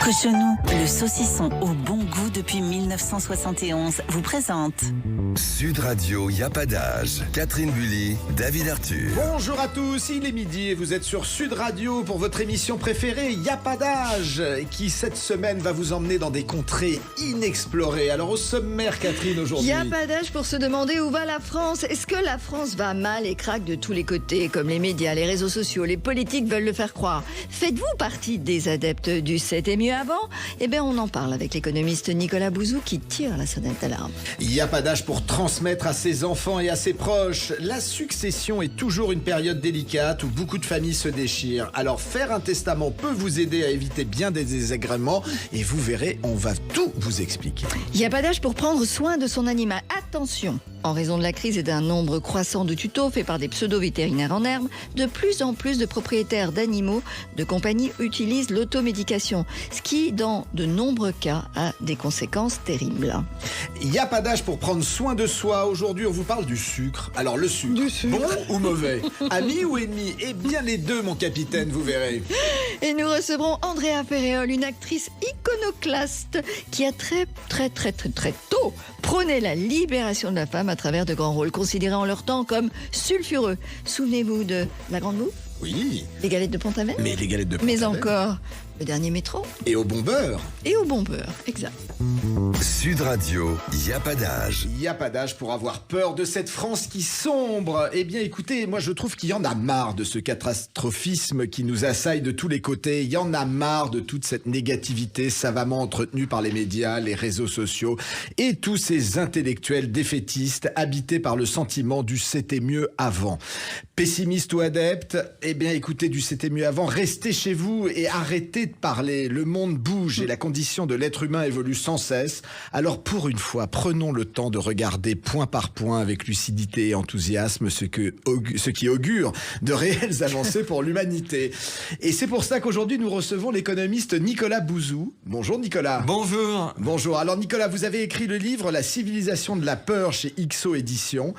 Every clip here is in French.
Cochonou, le saucisson au bon goût depuis 1971, vous présente Sud Radio, y a pas d'âge. Catherine Bully, David Arthur. Bonjour à tous, il est midi et vous êtes sur Sud Radio pour votre émission préférée, Y a pas d'âge, qui cette semaine va vous emmener dans des contrées inexplorées. Alors au sommaire, Catherine, aujourd'hui. Y a pas d'âge pour se demander où va la France. Est-ce que la France va mal et craque de tous les côtés, comme les médias, les réseaux sociaux, les politiques veulent le faire croire? Faites-vous partie des adeptes du c'était mieux avant? Eh bien, on en parle avec l'économiste Nicolas Bouzou qui tire la sonnette d'alarme. Y a pas d'âge pour transmettre à ses enfants et à ses proches. La succession est toujours une période délicate où beaucoup de familles se déchirent. Alors faire un testament peut vous aider à éviter bien des désagréments et vous verrez, on va tout vous expliquer. Y a pas d'âge pour prendre soin de son animal. Attention, en raison de la crise et d'un nombre croissant de tutos faits par des pseudo-vétérinaires en herbe, de plus en plus de propriétaires d'animaux de compagnie utilisent l'automédication, ce qui, dans de nombreux cas, a des conséquences terribles. Il n'y a pas d'âge pour prendre soin de soi. Aujourd'hui, on vous parle du sucre. Alors, le sucre, bon ou mauvais? Ami ou ennemi? Eh bien, les deux, mon capitaine, vous verrez. Et nous recevrons Andrea Ferréol, une actrice iconoclaste qui a très tôt prôné la libération de la femme à travers de grands rôles considérés en leur temps comme sulfureux. Souvenez-vous de La Grande Bouffe? Oui. Les galettes de Pont-Aven? Mais les galettes de Pont-Aven. Mais encore, Le Dernier Métro? Et au bon beurre. Et au bon beurre, exact. Sud Radio, y a pas d'âge. Il n'y a pas d'âge pour avoir peur de cette France qui sombre. Eh bien, écoutez, moi je trouve qu'il y en a marre de ce catastrophisme qui nous assaille de tous les côtés. Il y en a marre de toute cette négativité savamment entretenue par les médias, les réseaux sociaux et tous ces intellectuels défaitistes habités par le sentiment du c'était mieux avant. Pessimiste ou adepte, eh bien écoutez, du c'était mieux avant, restez chez vous et arrêtez de parler. Le monde bouge et la condition de l'être humain évolue sans cesse. Alors pour une fois, prenons le temps de regarder point par point avec lucidité et enthousiasme ce qui augure de réelles avancées pour l'humanité. Et c'est pour ça qu'aujourd'hui nous recevons l'économiste Nicolas Bouzou. Bonjour Nicolas. Bonjour. Bonjour. Alors Nicolas, vous avez écrit le livre La civilisation de la peur chez XO Éditions.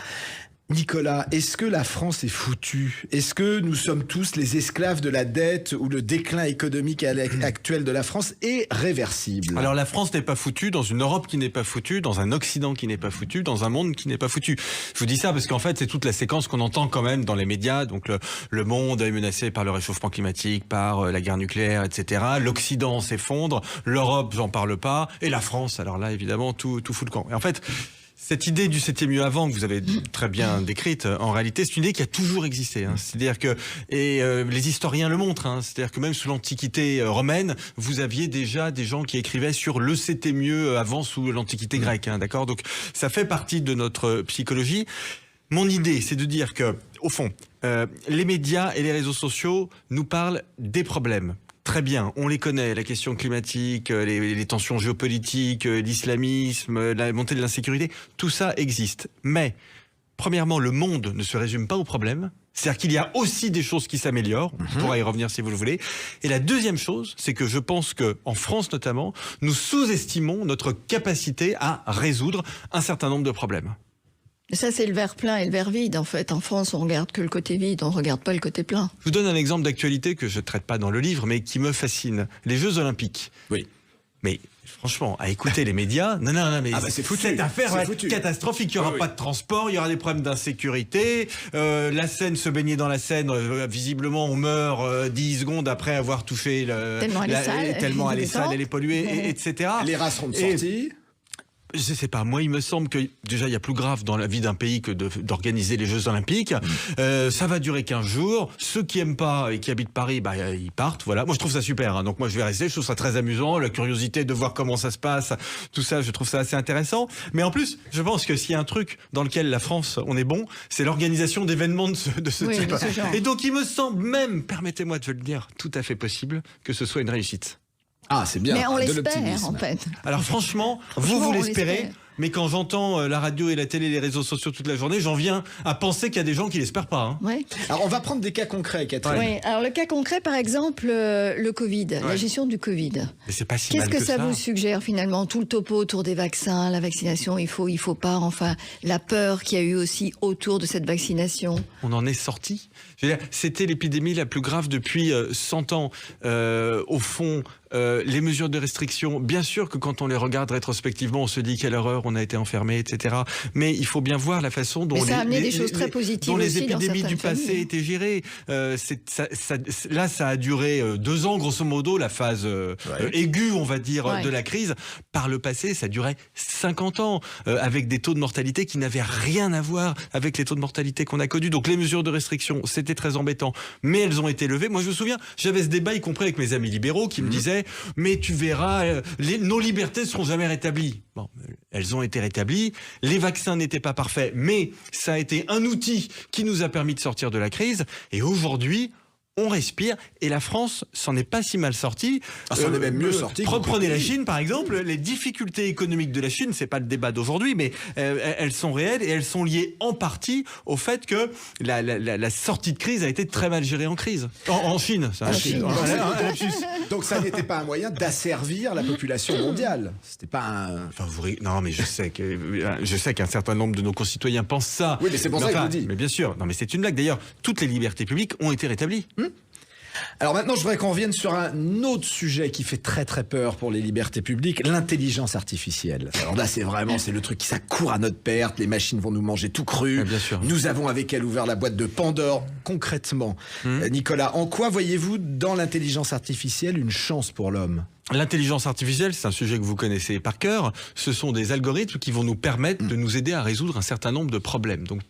Nicolas, est-ce que la France est foutue? Est-ce que nous sommes tous les esclaves de la dette ou le déclin économique actuel de la France est réversible? Alors la France n'est pas foutue, dans une Europe qui n'est pas foutue, dans un Occident qui n'est pas foutu, dans un monde qui n'est pas foutu. Je vous dis ça parce qu'en fait c'est toute la séquence qu'on entend quand même dans les médias. Donc le monde est menacé par le réchauffement climatique, par la guerre nucléaire, etc. L'Occident s'effondre, l'Europe j'en parle pas, et la France, alors là évidemment tout fout le camp. Et en fait, cette idée du c'était mieux avant que vous avez très bien décrite, en réalité, c'est une idée qui a toujours existé. C'est-à-dire que, les historiens le montrent, c'est-à-dire que même sous l'Antiquité romaine, vous aviez déjà des gens qui écrivaient sur le c'était mieux avant sous l'Antiquité grecque, d'accord? Donc ça fait partie de notre psychologie. Mon idée, c'est de dire que, au fond, les médias et les réseaux sociaux nous parlent des problèmes. Très bien, on les connaît, la question climatique, les tensions géopolitiques, l'islamisme, la montée de l'insécurité, tout ça existe. Mais, premièrement, le monde ne se résume pas aux problèmes. C'est-à-dire qu'il y a aussi des choses qui s'améliorent. On pourra y revenir si vous le voulez. Et la deuxième chose, c'est que je pense qu'en France notamment, nous sous-estimons notre capacité à résoudre un certain nombre de problèmes. Ça, c'est le verre plein et le verre vide. En fait, en France, on regarde que le côté vide, on regarde pas le côté plein. Je vous donne un exemple d'actualité que je ne traite pas dans le livre, mais qui me fascine. Les Jeux Olympiques. Oui. Mais franchement, à écouter les médias, non, mais c'est foutu. Cette affaire va être foutu. catastrophique. Il n'y aura pas de transport, il y aura des problèmes d'insécurité. La Seine, se baigner dans la Seine, visiblement, on meurt 10 secondes après avoir touché tellement elle est sale, elle est polluée, etc. Les rats seront sortis. Je sais pas, moi il me semble que déjà il y a plus grave dans la vie d'un pays que d'organiser les Jeux Olympiques. Ça va durer 15 jours. Ceux qui aiment pas et qui habitent Paris, ils partent. Voilà. Moi je trouve ça super. Donc moi je vais rester. Je trouve ça très amusant. La curiosité de voir comment ça se passe, tout ça, je trouve ça assez intéressant. Mais en plus, je pense que s'il y a un truc dans lequel la France on est bon, c'est l'organisation d'événements de ce type. De ce genre. Et donc il me semble même, permettez-moi de le dire, tout à fait possible que ce soit une réussite. Ah, c'est bien. Mais on de l'espère, l'optimisme. en fait. Alors franchement, on vous l'espérez, l'espère. mais quand j'entends la radio et la télé, les réseaux sociaux toute la journée, j'en viens à penser qu'il y a des gens qui l'espèrent pas. Ouais. Alors, on va prendre des cas concrets, Catherine. Oui, alors le cas concret, par exemple, le Covid, la gestion du Covid. Mais c'est pas si Qu'est-ce mal que que ça vous suggère finalement? Tout le topo autour des vaccins, la vaccination, il faut pas, enfin, la peur qu'il y a eu aussi autour de cette vaccination. On en est sorti. Je veux dire, c'était l'épidémie la plus grave depuis 100 ans. Au fond, les mesures de restriction, bien sûr que quand on les regarde rétrospectivement, on se dit quelle horreur, on a été enfermé, etc. Mais il faut bien voir la façon dont ça a amené des choses très positives les aussi dans épidémies du certaines passé familles. étaient gérées. Là, ça a duré 2 ans, grosso modo, la phase aiguë, on va dire, de la crise. Par le passé, ça durait 50 ans, avec des taux de mortalité qui n'avaient rien à voir avec les taux de mortalité qu'on a connus. Donc les mesures de restriction, c'était très embêtant, mais elles ont été levées. Moi, je me souviens, j'avais ce débat, y compris avec mes amis libéraux, qui me disaient « mais tu verras, nos libertés ne seront jamais rétablies ». Bon, elles ont été rétablies. Les vaccins n'étaient pas parfaits, mais ça a été un outil qui nous a permis de sortir de la crise. Et aujourd'hui, on respire, et la France s'en est pas si mal sortie. s'en est même mieux sortie. Prenez la Chine, par exemple. Les difficultés économiques de la Chine, c'est pas le débat d'aujourd'hui, mais elles sont réelles, et elles sont liées en partie au fait que la sortie de crise a été très mal gérée en crise. En Chine. Ça, Donc ça n'était pas un moyen d'asservir la population mondiale. C'était pas un... Enfin, non, mais je sais qu'un certain nombre de nos concitoyens pensent ça. Oui, mais c'est pour ça que je vous dis. Mais bien sûr. Non, mais c'est une blague. D'ailleurs, toutes les libertés publiques ont été rétablies. Alors maintenant, je voudrais qu'on revienne sur un autre sujet qui fait très très peur pour les libertés publiques, l'intelligence artificielle. Alors là, c'est le truc qui ça court à notre perte, les machines vont nous manger tout cru. Bien sûr. Nous avons avec elle ouvert la boîte de Pandore. Concrètement, Nicolas, en quoi voyez-vous dans l'intelligence artificielle une chance pour l'homme ? L'intelligence artificielle, c'est un sujet que vous connaissez par cœur. Ce sont des algorithmes qui vont nous permettre de nous aider à résoudre un certain nombre de problèmes. Donc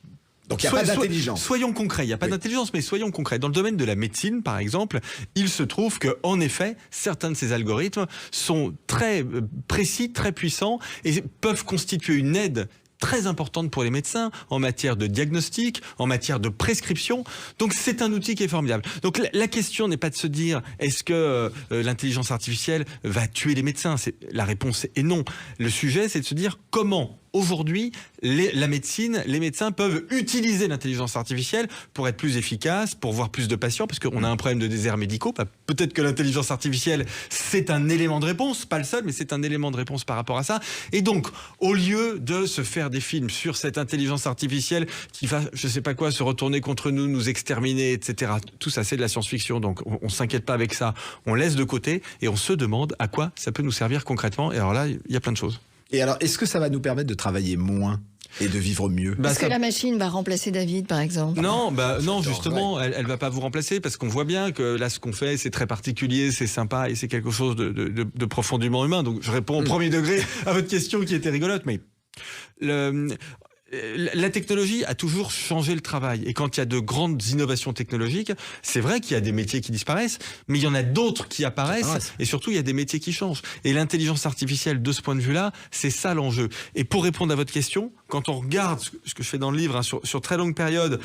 il n'y a pas d'intelligence. Soyons concrets, il n'y a pas d'intelligence, mais soyons concrets. Dans le domaine de la médecine, par exemple, il se trouve que, en effet, certains de ces algorithmes sont très précis, très puissants, et peuvent constituer une aide très importante pour les médecins en matière de diagnostic, en matière de prescription. Donc c'est un outil qui est formidable. Donc la question n'est pas de se dire est-ce que l'intelligence artificielle va tuer les médecins ? La réponse est non. Le sujet, c'est de se dire comment aujourd'hui, la médecine, les médecins peuvent utiliser l'intelligence artificielle pour être plus efficaces, pour voir plus de patients, parce qu'on a un problème de déserts médicaux. Peut-être que l'intelligence artificielle, c'est un élément de réponse, pas le seul, mais c'est un élément de réponse par rapport à ça. Et donc, au lieu de se faire des films sur cette intelligence artificielle qui va, je sais pas quoi, se retourner contre nous, nous exterminer, etc. Tout ça, c'est de la science-fiction, donc on s'inquiète pas avec ça. On laisse de côté et on se demande à quoi ça peut nous servir concrètement. Et alors là, il y a plein de choses. Et alors, est-ce que ça va nous permettre de travailler moins et de vivre mieux ? Est-ce que la machine va remplacer David, par exemple ? Non, non, justement, elle va pas vous remplacer, parce qu'on voit bien que là, ce qu'on fait, c'est très particulier, c'est sympa et c'est quelque chose de profondément humain. Donc, je réponds au premier degré à votre question qui était rigolote, mais la technologie a toujours changé le travail. Et quand il y a de grandes innovations technologiques, c'est vrai qu'il y a des métiers qui disparaissent, mais il y en a d'autres qui apparaissent, et surtout, il y a des métiers qui changent. Et l'intelligence artificielle, de ce point de vue-là, c'est ça l'enjeu. Et pour répondre à votre question, quand on regarde ce que je fais dans le livre, sur très longue période,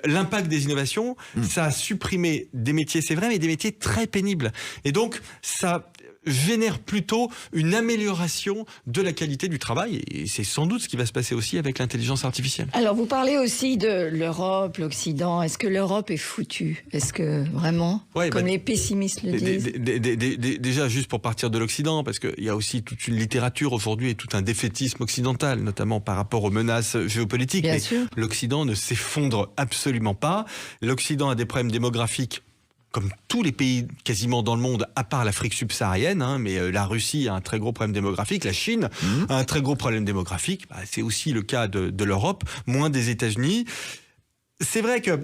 l'impact des innovations, ça a supprimé des métiers, c'est vrai, mais des métiers très pénibles. Et donc, ça génère plutôt une amélioration de la qualité du travail, et c'est sans doute ce qui va se passer aussi avec l'intelligence artificielle. Alors vous parlez aussi de l'Europe, l'Occident. Est-ce que l'Europe est foutue ? Est-ce que vraiment, comme les pessimistes le disent ? Déjà, juste pour partir de l'Occident, parce qu'il y a aussi toute une littérature aujourd'hui et tout un défaitisme occidental, notamment par rapport aux menaces géopolitiques. Bien mais sûr. L'Occident ne s'effondre absolument pas. L'Occident a des problèmes démographiques comme tous les pays quasiment dans le monde, à part l'Afrique subsaharienne, mais la Russie a un très gros problème démographique, la Chine a un très gros problème démographique, c'est aussi le cas de l'Europe, moins des États-Unis. C'est vrai que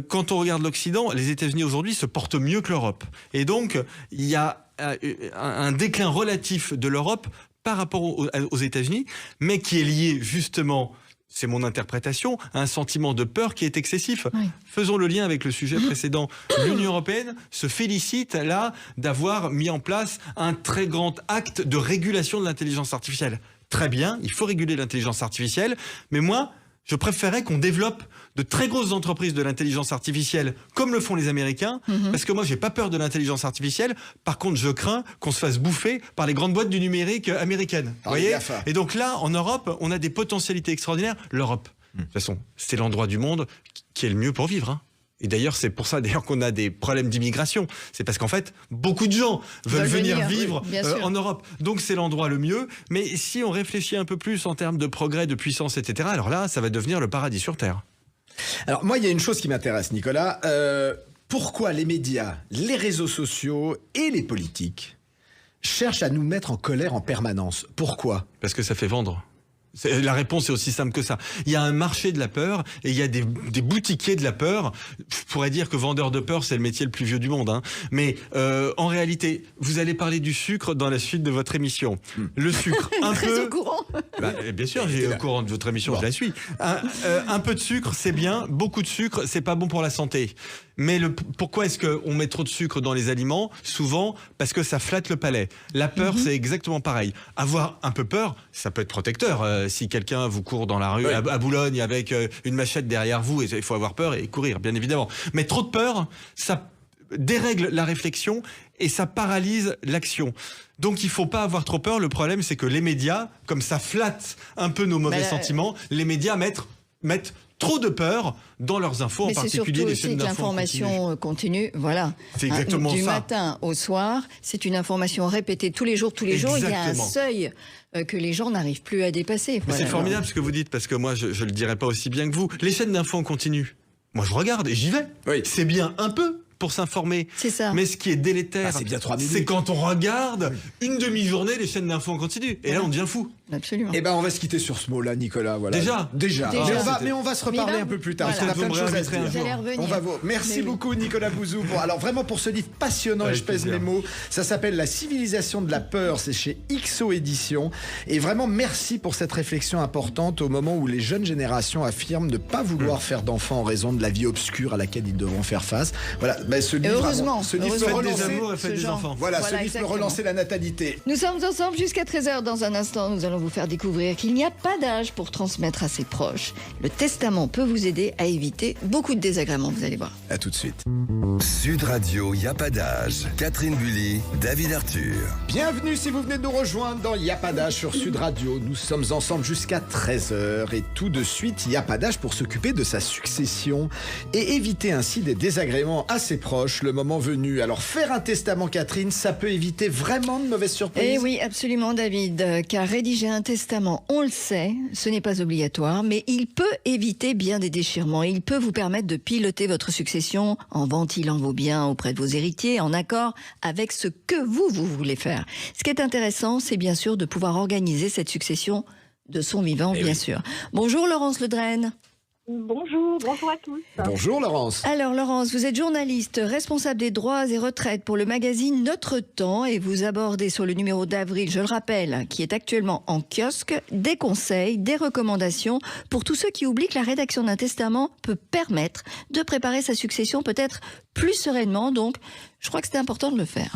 quand on regarde l'Occident, les États-Unis aujourd'hui se portent mieux que l'Europe. Et donc, il y a un déclin relatif de l'Europe par rapport aux États-Unis, mais qui est lié justement, c'est mon interprétation, à un sentiment de peur qui est excessif. Oui. Faisons le lien avec le sujet précédent. L'Union européenne se félicite là d'avoir mis en place un très grand acte de régulation de l'intelligence artificielle. Très bien, il faut réguler l'intelligence artificielle, mais moi, je préférais qu'on développe de très grosses entreprises de l'intelligence artificielle, comme le font les Américains, parce que moi, j'ai pas peur de l'intelligence artificielle. Par contre, je crains qu'on se fasse bouffer par les grandes boîtes du numérique américaines. Vous voyez ? Et donc là, en Europe, on a des potentialités extraordinaires. L'Europe, de toute façon, c'est l'endroit du monde qui est le mieux pour vivre. Et d'ailleurs, c'est pour ça qu'on a des problèmes d'immigration. C'est parce qu'en fait, beaucoup de gens veulent venir vivre en Europe. Donc c'est l'endroit le mieux. Mais si on réfléchit un peu plus en termes de progrès, de puissance, etc., alors là, ça va devenir le paradis sur Terre. Alors moi, il y a une chose qui m'intéresse, Nicolas. Pourquoi les médias, les réseaux sociaux et les politiques cherchent à nous mettre en colère en permanence? Pourquoi? Parce que ça fait vendre. La réponse est aussi simple que ça. Il y a un marché de la peur et il y a des boutiquiers de la peur. Je pourrais dire que vendeur de peur, c'est le métier le plus vieux du monde. Hein. Mais en réalité, vous allez parler du sucre dans la suite de votre émission. Le sucre, un Très peu... au courant. Bien sûr, j'ai au courant de votre émission, je la suis. Un peu de sucre, c'est bien. Beaucoup de sucre, c'est pas bon pour la santé. Mais pourquoi est-ce qu'on met trop de sucre dans les aliments? Souvent, parce que ça flatte le palais. La peur, c'est exactement pareil. Avoir un peu peur, ça peut être protecteur. Si quelqu'un vous court dans la rue à Boulogne avec une machette derrière vous, il faut avoir peur et courir, bien évidemment. Mais trop de peur, ça dérègle la réflexion et ça paralyse l'action. Donc il faut pas avoir trop peur. Le problème, c'est que les médias, comme ça flatte un peu nos mauvais sentiments, les médias mettent trop de peur dans leurs infos, en particulier les chaînes d'infos. L'information continue, voilà. C'est exactement du ça. matin au soir, c'est une information répétée tous les jours. Exactement. Il y a un seuil que les gens n'arrivent plus à dépasser. Voilà. C'est formidable ce que vous dites, parce que moi, je le dirais pas aussi bien que vous. Les chaînes d'infos en continu, moi je regarde et j'y vais. Oui. C'est bien un peu pour s'informer. C'est ça. Mais ce qui est délétère, c'est bien 3 minutes. c'est quand on regarde une demi-journée les chaînes d'infos en continu. Et là, on devient fou. Absolument. Eh ben, on va se quitter sur ce mot-là, Nicolas. Voilà. Déjà. Mais on va se reparler un peu plus tard, parce qu'on a plein de choses à se dire. Merci beaucoup, Nicolas Bouzou. Alors vraiment, pour ce livre passionnant, et je pèse mes mots, ça s'appelle La civilisation de la peur. C'est chez XO Éditions. Et vraiment, merci pour cette réflexion importante au moment où les jeunes générations affirment ne pas vouloir faire d'enfants en raison de la vie obscure à laquelle ils devront faire face. Voilà. Ben, ce livre peut relancer des amours et faites des enfants. Voilà, ce livre peut relancer la natalité. Nous sommes ensemble jusqu'à 13h. Dans un instant, nous allons vous faire découvrir qu'il n'y a pas d'âge pour transmettre à ses proches. Le testament peut vous aider à éviter beaucoup de désagréments, vous allez voir. À tout de suite. Sud Radio, y a pas d'âge. Catherine Bully, David Arthur. Bienvenue si vous venez de nous rejoindre dans Y a pas d'âge sur Sud Radio. Nous sommes ensemble jusqu'à 13h et tout de suite, Y a pas d'âge pour s'occuper de sa succession et éviter ainsi des désagréments à ses proches le moment venu. Alors faire un testament, Catherine, ça peut éviter vraiment de mauvaises surprises? Eh oui, absolument, David, car rédiger un testament, on le sait, ce n'est pas obligatoire, mais il peut éviter bien des déchirements. Il peut vous permettre de piloter votre succession en ventilant vos biens auprès de vos héritiers, en accord avec ce que vous voulez faire. Ce qui est intéressant, c'est bien sûr de pouvoir organiser cette succession de son vivant, bien sûr. Bonjour Laurence Ledrenne. Bonjour à tous. Bonjour Laurence. Alors Laurence, vous êtes journaliste, responsable des droits et retraites pour le magazine Notre Temps et vous abordez sur le numéro d'avril, je le rappelle, qui est actuellement en kiosque, des conseils, des recommandations pour tous ceux qui oublient que la rédaction d'un testament peut permettre de préparer sa succession peut-être plus sereinement. Donc, je crois que c'est important de le faire.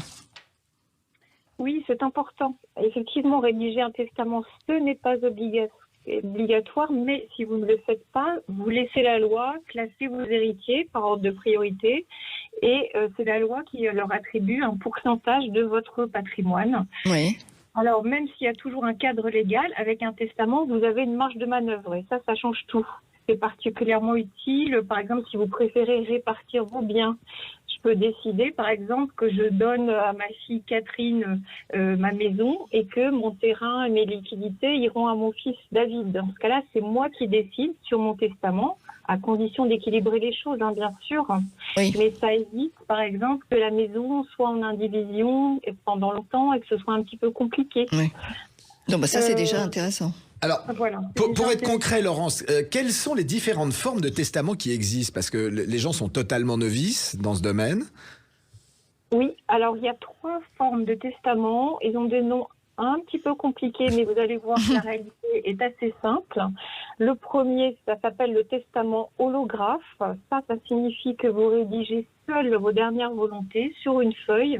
Oui, c'est important. Effectivement, rédiger un testament, ce n'est pas obligatoire, mais si vous ne le faites pas, vous laissez la loi classer vos héritiers par ordre de priorité et c'est la loi qui leur attribue un pourcentage de votre patrimoine. Oui. Alors, même s'il y a toujours un cadre légal, avec un testament, vous avez une marge de manœuvre et ça change tout. C'est particulièrement utile, par exemple, si vous préférez répartir vos biens. Je peux décider, par exemple, que je donne à ma fille Catherine ma maison et que mon terrain et mes liquidités iront à mon fils David. Dans ce cas-là, c'est moi qui décide sur mon testament, à condition d'équilibrer les choses, bien sûr. Oui. Mais ça évite, par exemple, que la maison soit en indivision pendant longtemps et que ce soit un petit peu compliqué. Oui. Donc ça, c'est déjà intéressant. Alors, voilà, pour être concret, Laurence, quelles sont les différentes formes de testament qui existent? Parce que les gens sont totalement novices dans ce domaine. Oui, alors il y a 3 formes de testament. Ils ont des noms un petit peu compliqués, mais vous allez voir que la réalité est assez simple. Le premier, ça s'appelle le testament holographe. Ça signifie que vous rédigez seul vos dernières volontés sur une feuille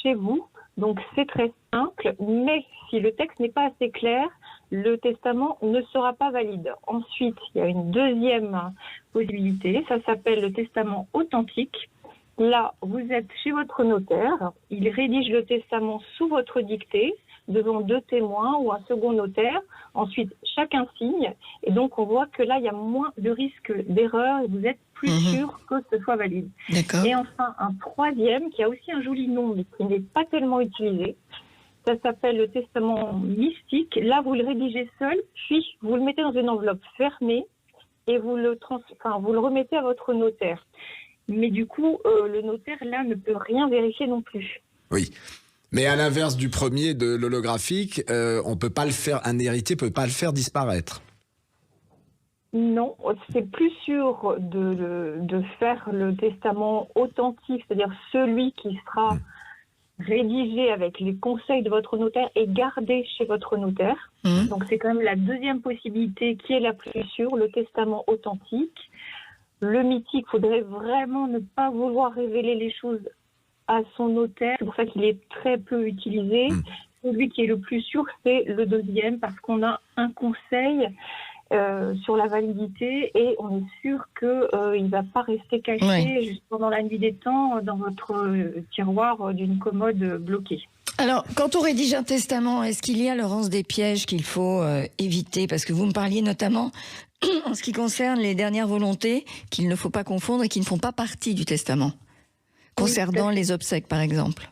chez vous. Donc c'est très simple, mais si le texte n'est pas assez clair, le testament ne sera pas valide. Ensuite, il y a une deuxième possibilité, ça s'appelle le testament authentique. Là, vous êtes chez votre notaire, il rédige le testament sous votre dictée, devant 2 témoins ou un second notaire. Ensuite, chacun signe, et donc on voit que là, il y a moins de risque d'erreur, et vous êtes plus sûr que ce soit valide. D'accord. Et enfin, un troisième, qui a aussi un joli nom, mais qui n'est pas tellement utilisé, ça s'appelle le testament mystique. Là, vous le rédigez seul, puis vous le mettez dans une enveloppe fermée et vous le remettez à votre notaire. Mais du coup, le notaire, là, ne peut rien vérifier non plus. Oui. Mais à l'inverse du premier, de l'holographique, on peut pas le faire, un héritier peut pas le faire disparaître. Non, c'est plus sûr de faire le testament authentique, c'est-à-dire celui qui sera rédigé avec les conseils de votre notaire et gardé chez votre notaire. Donc c'est quand même la deuxième possibilité qui est la plus sûre, le testament authentique. Le mythique, il faudrait vraiment ne pas vouloir révéler les choses à son notaire, c'est pour ça qu'il est très peu utilisé. Celui qui est le plus sûr, c'est le deuxième, parce qu'on a un conseil sur la validité et on est sûr qu'il ne va pas rester caché juste pendant la nuit des temps dans votre tiroir d'une commode bloquée. Alors, quand on rédige un testament, est-ce qu'il y a, Laurence, des pièges qu'il faut éviter? Parce que vous me parliez notamment, en ce qui concerne les dernières volontés, qu'il ne faut pas confondre et qui ne font pas partie du testament, concernant les obsèques, par exemple.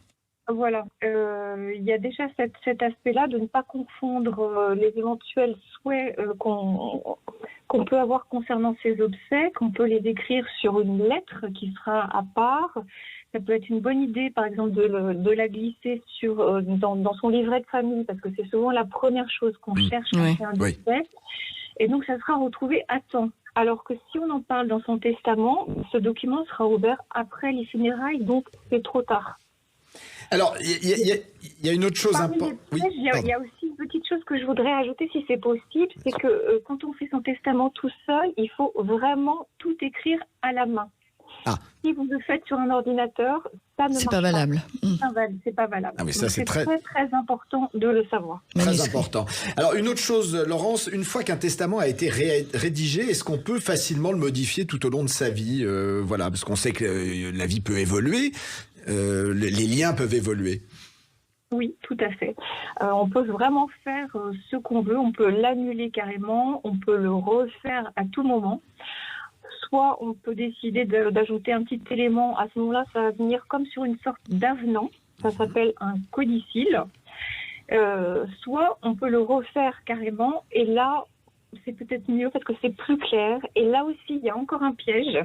Voilà, il y a déjà cet aspect-là de ne pas confondre les éventuels souhaits qu'on peut avoir concernant ces obsèques. On peut les écrire sur une lettre qui sera à part. Ça peut être une bonne idée, par exemple, de la glisser dans son livret de famille, parce que c'est souvent la première chose qu'on cherche quand c'est un décès. Et donc, ça sera retrouvé à temps. Alors que si on en parle dans son testament, ce document sera ouvert après les funérailles, donc c'est trop tard. Alors, il y a une autre chose importante. Il y a aussi une petite chose que je voudrais ajouter, si c'est possible, c'est que quand on fait son testament tout seul, il faut vraiment tout écrire à la main. Si vous le faites sur un ordinateur, ça ne marche pas. Valable. C'est pas valable. Ah, mais ça, c'est très important de le savoir. Très important. Alors, une autre chose, Laurence, une fois qu'un testament a été rédigé, est-ce qu'on peut facilement le modifier tout au long de sa vie? Voilà, parce qu'on sait que la vie peut évoluer, les liens peuvent évoluer. Oui, tout à fait. On peut vraiment faire ce qu'on veut. On peut l'annuler carrément. On peut le refaire à tout moment. Soit on peut décider d'ajouter un petit élément. À ce moment-là, ça va venir comme sur une sorte d'avenant. Ça s'appelle un codicille. Soit on peut le refaire carrément. Et là, c'est peut-être mieux parce que c'est plus clair. Et là aussi, il y a encore un piège.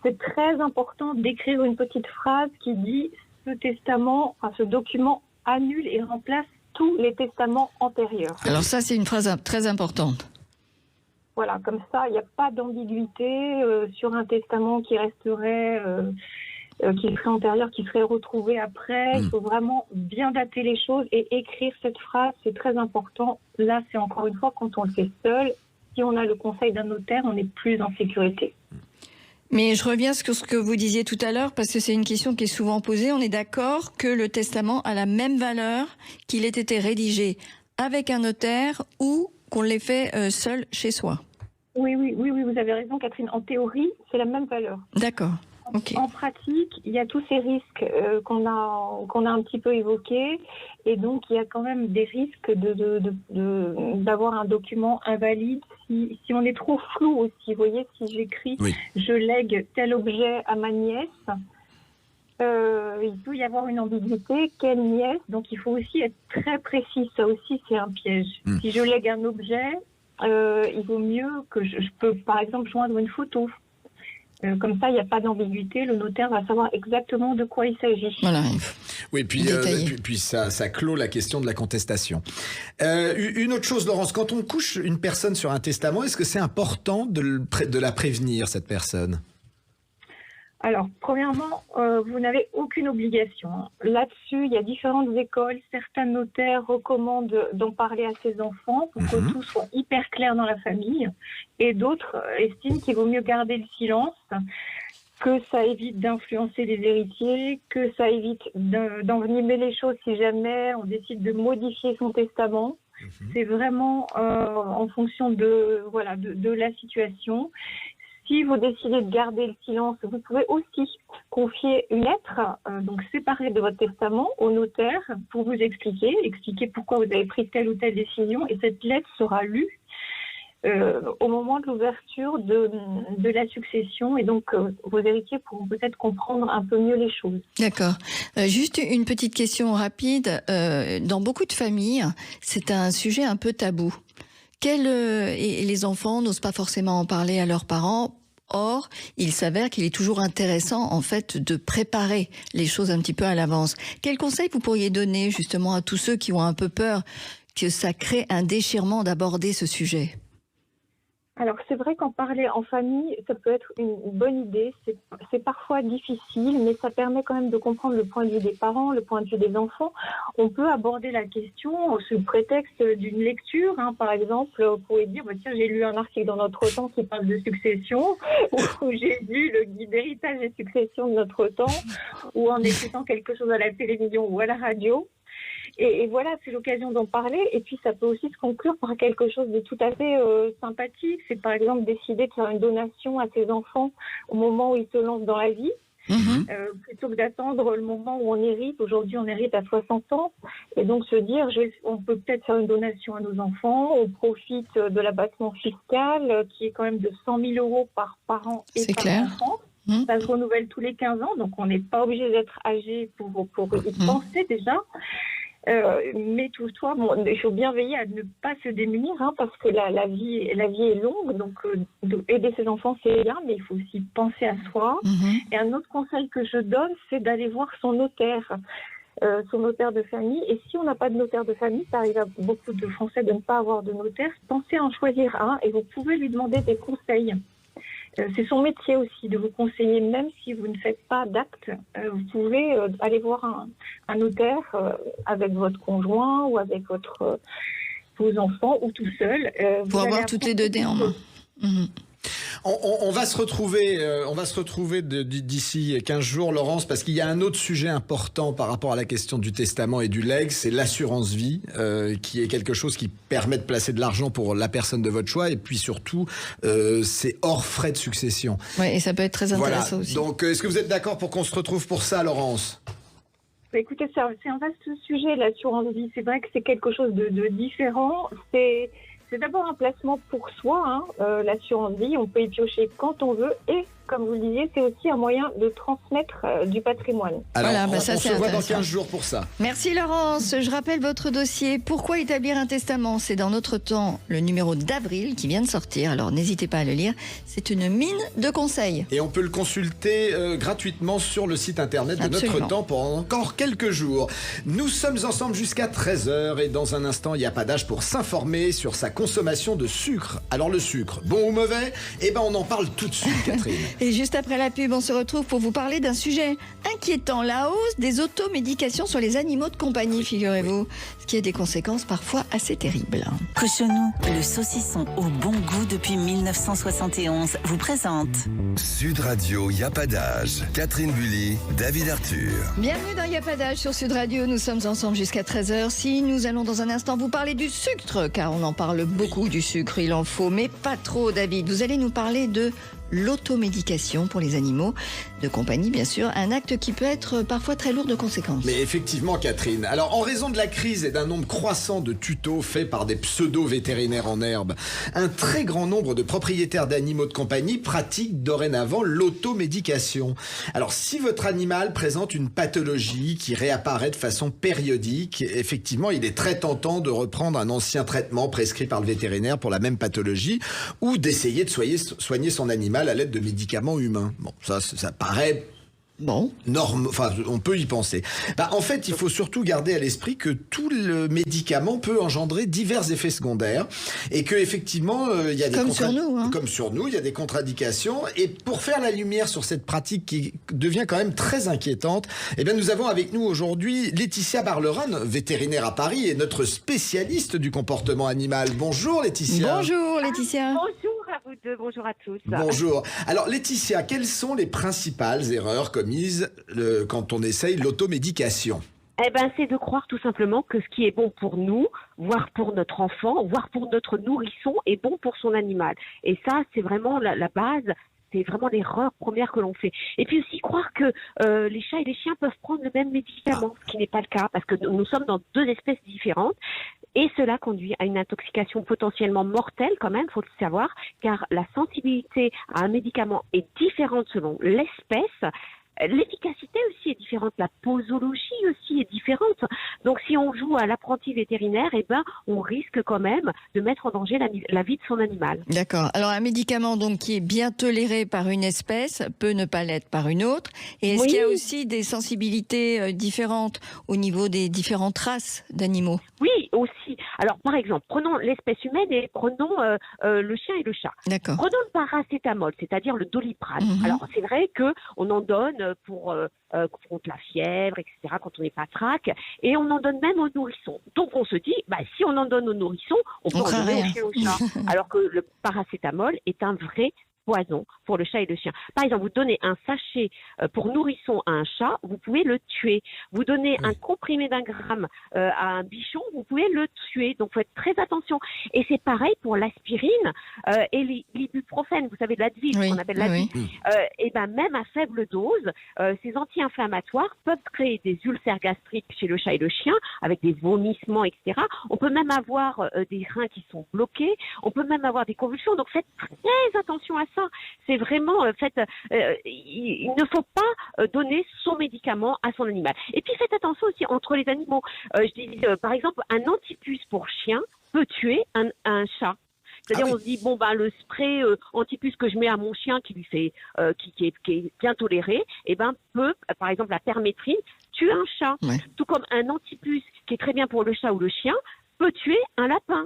C'est très important d'écrire une petite phrase qui dit « ce document annule et remplace tous les testaments antérieurs ». Alors ça, c'est une phrase très importante. Voilà, comme ça, il n'y a pas d'ambiguïté sur un testament qui resterait, qui serait antérieur, qui serait retrouvé après. Il faut vraiment bien dater les choses et écrire cette phrase, c'est très important. Là, c'est encore une fois, quand on le fait seul, si on a le conseil d'un notaire, on est plus en sécurité. Mais je reviens sur ce que vous disiez tout à l'heure, parce que c'est une question qui est souvent posée. On est d'accord que le testament a la même valeur qu'il ait été rédigé avec un notaire ou qu'on l'ait fait seul chez soi. Oui, vous avez raison, Catherine. En théorie, c'est la même valeur. D'accord. Okay. En pratique, il y a tous ces risques qu'on a un petit peu évoqués, et donc il y a quand même des risques d'avoir un document invalide si on est trop flou aussi. Vous voyez, si j'écris je lègue tel objet à ma nièce, il peut y avoir une ambiguïté. Quelle nièce? Donc il faut aussi être très précis. Ça aussi, c'est un piège. Si je lègue un objet, il vaut mieux que je peux, par exemple, joindre une photo. Comme ça, il n'y a pas d'ambiguïté. Le notaire va savoir exactement de quoi il s'agit. Voilà. Oui, puis ça clôt la question de la contestation. Une autre chose, Laurence, quand on couche une personne sur un testament, est-ce que c'est important de la prévenir, cette personne? Alors, premièrement, vous n'avez aucune obligation. Là-dessus, il y a différentes écoles. Certains notaires recommandent d'en parler à ses enfants pour que tout soit hyper clair dans la famille. Et d'autres estiment qu'il vaut mieux garder le silence, que ça évite d'influencer les héritiers, que ça évite d'envenimer les choses si jamais on décide de modifier son testament. C'est vraiment en fonction de la situation. Si vous décidez de garder le silence, vous pouvez aussi confier une lettre, donc séparée de votre testament, au notaire pour vous expliquer pourquoi vous avez pris telle ou telle décision. Et cette lettre sera lue au moment de l'ouverture de la succession. Et donc, vos héritiers pourront peut-être comprendre un peu mieux les choses. D'accord. Juste une petite question rapide. Dans beaucoup de familles, c'est un sujet un peu tabou. Et les enfants n'osent pas forcément en parler à leurs parents. Or, il s'avère qu'il est toujours intéressant, en fait, de préparer les choses un petit peu à l'avance. Quels conseils vous pourriez donner, justement, à tous ceux qui ont un peu peur que ça crée un déchirement d'aborder ce sujet ? Alors, c'est vrai qu'en parler en famille, ça peut être une bonne idée. C'est parfois difficile, mais ça permet quand même de comprendre le point de vue des parents, le point de vue des enfants. On peut aborder la question sous prétexte d'une lecture. Par exemple, vous pouvez dire, tiens, j'ai lu un article dans Notre Temps qui parle de succession, ou j'ai lu le guide héritage et succession de Notre Temps, ou en écoutant quelque chose à la télévision ou à la radio. Et voilà, c'est l'occasion d'en parler. Et puis, ça peut aussi se conclure par quelque chose de tout à fait sympathique. C'est par exemple décider de faire une donation à ses enfants au moment où ils se lancent dans la vie. Plutôt que d'attendre le moment où on hérite. Aujourd'hui, on hérite à 60 ans. Et donc, se dire, on peut peut-être faire une donation à nos enfants. On profite de l'abattement fiscal qui est quand même de 100 000 euros par parent et c'est par clair. enfant. Ça se renouvelle tous les 15 ans. Donc, on n'est pas obligé d'être âgé pour y penser déjà. Mais toutefois, il faut bien veiller à ne pas se démunir, parce que la vie est longue, donc aider ses enfants c'est bien, mais il faut aussi penser à soi. Et un autre conseil que je donne, c'est d'aller voir son notaire de famille. Et si on n'a pas de notaire de famille, ça arrive à beaucoup de Français de ne pas avoir de notaire, pensez à en choisir un et vous pouvez lui demander des conseils. C'est son métier aussi de vous conseiller, même si vous ne faites pas d'acte. Vous pouvez aller voir un notaire avec votre conjoint ou avec vos enfants ou tout seul. Pour avoir toutes les données en main. On va se retrouver d'ici 15 jours, Laurence, parce qu'il y a un autre sujet important par rapport à la question du testament et du legs, c'est l'assurance vie, qui est quelque chose qui permet de placer de l'argent pour la personne de votre choix, et puis surtout, c'est hors frais de succession. Oui, et ça peut être très intéressant aussi. Donc, est-ce que vous êtes d'accord pour qu'on se retrouve pour ça, Laurence ? Écoutez, c'est un vaste sujet, l'assurance vie. C'est vrai que c'est quelque chose de différent. C'est d'abord un placement pour soi, l'assurance vie. On peut y piocher quand on veut et, comme vous le disiez, c'est aussi un moyen de transmettre du patrimoine. Alors, voilà, on ça, se voit dans 15 jours pour ça. Merci Laurence. Je rappelle votre dossier. Pourquoi établir un testament ? C'est dans Notre Temps, le numéro d'avril qui vient de sortir. Alors n'hésitez pas à le lire. C'est une mine de conseils. Et on peut le consulter gratuitement sur le site internet de Absolument. Notre Temps pendant encore quelques jours. Nous sommes ensemble jusqu'à 13h et dans un instant, il n'y a pas d'âge pour s'informer sur sa consommation de sucre. Alors le sucre, bon ou mauvais ? On en parle tout de suite, Catherine. Et juste après la pub, on se retrouve pour vous parler d'un sujet inquiétant, la hausse des automédications sur les animaux de compagnie, figurez-vous, ce qui a des conséquences parfois assez terribles. Cochonou, le saucisson au bon goût depuis 1971, vous présente Sud Radio, y a pas d'âge. Catherine Bully, David Arthur. Bienvenue dans Y'a pas d'âge sur Sud Radio, nous sommes ensemble jusqu'à 13h. Si nous allons dans un instant vous parler du sucre, car on en parle beaucoup du sucre, il en faut, mais pas trop, David. Vous allez nous parler de l'automédication pour les animaux de compagnie, bien sûr, un acte qui peut être parfois très lourd de conséquences. Mais effectivement, Catherine. Alors, en raison de la crise et d'un nombre croissant de tutos faits par des pseudo-vétérinaires en herbe, un très grand nombre de propriétaires d'animaux de compagnie pratiquent dorénavant l'automédication. Alors, si votre animal présente une pathologie qui réapparaît de façon périodique, effectivement, il est très tentant de reprendre un ancien traitement prescrit par le vétérinaire pour la même pathologie ou d'essayer de soigner son animal à l'aide de médicaments humains. Bon, ça paraît enfin, on peut y penser. En fait, il faut surtout garder à l'esprit que tout le médicament peut engendrer divers effets secondaires et que effectivement, il y a des comme sur nous, il y a des contre-indications. Et pour faire la lumière sur cette pratique qui devient quand même très inquiétante, nous avons avec nous aujourd'hui Laetitia Barleron, vétérinaire à Paris et notre spécialiste du comportement animal. Bonjour Laetitia. Bonjour Laetitia. Bonjour à vous deux, bonjour à tous. Bonjour. Alors Laetitia, quelles sont les principales erreurs commises quand on essaye l'automédication ? C'est de croire tout simplement que ce qui est bon pour nous, voire pour notre enfant, voire pour notre nourrisson, est bon pour son animal. Et ça, c'est vraiment la base. C'est vraiment l'erreur première que l'on fait. Et puis aussi croire que les chats et les chiens peuvent prendre le même médicament, ce qui n'est pas le cas, parce que nous sommes dans deux espèces différentes. Et cela conduit à une intoxication potentiellement mortelle quand même, faut le savoir, car la sensibilité à un médicament est différente selon l'espèce. l'efficacité aussi est différente, la posologie aussi est différente. Donc si on joue à l'apprenti vétérinaire, eh ben on risque quand même de mettre en danger la vie de son animal. D'accord. Alors un médicament donc qui est bien toléré par une espèce peut ne pas l'être par une autre. Et est-ce qu'il y a aussi des sensibilités différentes au niveau des différentes races d'animaux? Oui, aussi. Alors par exemple, prenons l'espèce humaine et prenons le chien et le chat. D'accord. Prenons le paracétamol, c'est-à-dire le Doliprane. Alors c'est vrai que on en donne pour contre la fièvre, etc., quand on n'est pas trac, et on en donne même aux nourrissons. Donc on se dit, si on en donne aux nourrissons, on peut en donner aux chiens et aux chats. Alors que le paracétamol est un vrai poison pour le chat et le chien. Par exemple, vous donnez un sachet pour nourrisson à un chat, vous pouvez le tuer. Vous donnez un comprimé d'1 gramme à un bichon, vous pouvez le tuer. Donc, il faut être très attention. Et c'est pareil pour l'aspirine et l'ibuprofène. Vous savez, l'Advil, qu'on appelle l'Advil. Et ben même à faible dose, ces anti-inflammatoires peuvent créer des ulcères gastriques chez le chat et le chien, avec des vomissements, etc. On peut même avoir des reins qui sont bloqués. On peut même avoir des convulsions. Donc, faites très attention à ça. C'est vraiment, il ne faut pas donner son médicament à son animal. Et puis faites attention aussi entre les animaux. Je dis, par exemple, un antipuce pour chien peut tuer un chat. C'est-à-dire, on se dit, le spray antipuce que je mets à mon chien qui lui fait, qui est bien toléré, peut, par exemple, la permétrine, tuer un chat. Ouais. Tout comme un antipuce qui est très bien pour le chat ou le chien peut tuer un lapin.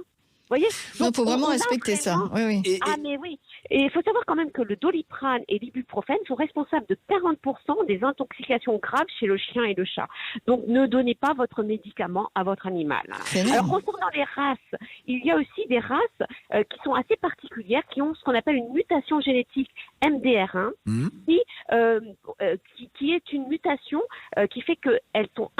Vous voyez ? Il faut vraiment respecter ça. Oui. Mais oui. Et il faut savoir quand même que le Doliprane et l'ibuprofène sont responsables de 40% des intoxications graves chez le chien et le chat. Donc, ne donnez pas votre médicament à votre animal. Alors, concernant les races, il y a aussi des races qui sont assez particulières, qui ont ce qu'on appelle une mutation génétique MDR1, qui est une mutation qui fait qu'elles sont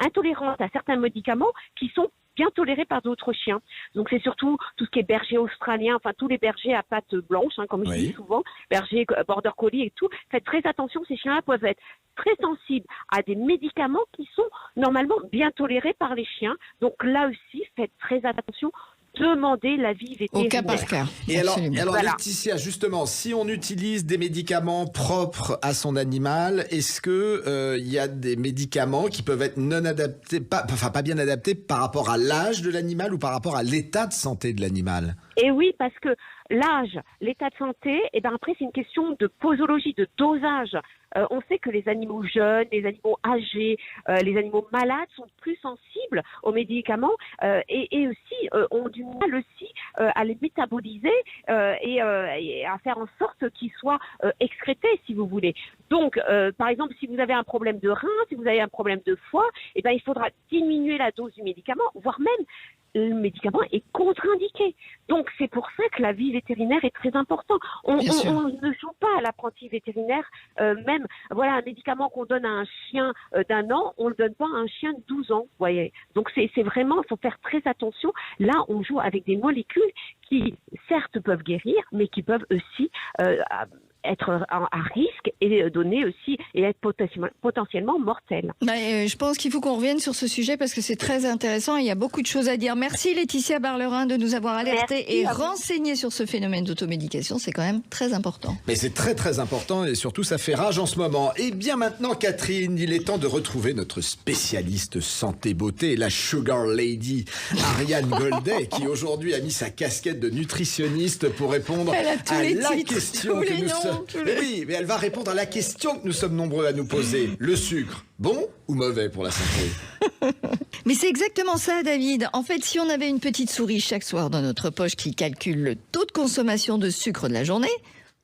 intolérantes à certains médicaments qui sont bien tolérés par d'autres chiens. Donc c'est surtout tout ce qui est berger australien, enfin tous les bergers à pattes blanches, comme je dis souvent, berger border collie et tout. Faites très attention, ces chiens-là peuvent être très sensibles à des médicaments qui sont normalement bien tolérés par les chiens. Donc là aussi, faites très attention. Demandez l'avis vétérinaire. Au cas par cas. Et alors Laetitia, justement, si on utilise des médicaments propres à son animal, est-ce que il y a des médicaments qui peuvent être non adaptés, pas bien adaptés par rapport à l'âge de l'animal ou par rapport à l'état de santé de l'animal? Et oui, parce que l'âge, l'état de santé, après c'est une question de posologie, de dosage. On sait que les animaux jeunes, les animaux âgés, les animaux malades sont plus sensibles aux médicaments et aussi ont du mal aussi à les métaboliser et à faire en sorte qu'ils soient excrétés, si vous voulez. Donc, par exemple, si vous avez un problème de rein, si vous avez un problème de foie, il faudra diminuer la dose du médicament, voire même le médicament est contre-indiqué. Donc, c'est pour ça que l'avis vétérinaire est très important. On ne joue pas à l'apprenti vétérinaire. Même, un médicament qu'on donne à un chien d'1 an, on ne le donne pas à un chien de 12 ans. Vous voyez. Donc, c'est vraiment, il faut faire très attention. Là, on joue avec des molécules qui, certes, peuvent guérir, mais qui peuvent aussi être à risque et donner aussi et être potentiellement mortel. Je pense qu'il faut qu'on revienne sur ce sujet parce que c'est très intéressant et il y a beaucoup de choses à dire. Merci Laetitia Barlerin de nous avoir alertés et renseignés sur ce phénomène d'automédication. C'est quand même très important. Mais c'est très très important et surtout ça fait rage en ce moment. Et bien maintenant Catherine, il est temps de retrouver notre spécialiste santé beauté, la Sugar Lady Ariane Goldet, qui aujourd'hui a mis sa casquette de nutritionniste pour répondre à la question que nous sommes. Oui, mais elle va répondre à la question que nous sommes nombreux à nous poser. Le sucre, bon ou mauvais pour la santé? Mais c'est exactement ça, David. En fait, si on avait une petite souris chaque soir dans notre poche qui calcule le taux de consommation de sucre de la journée,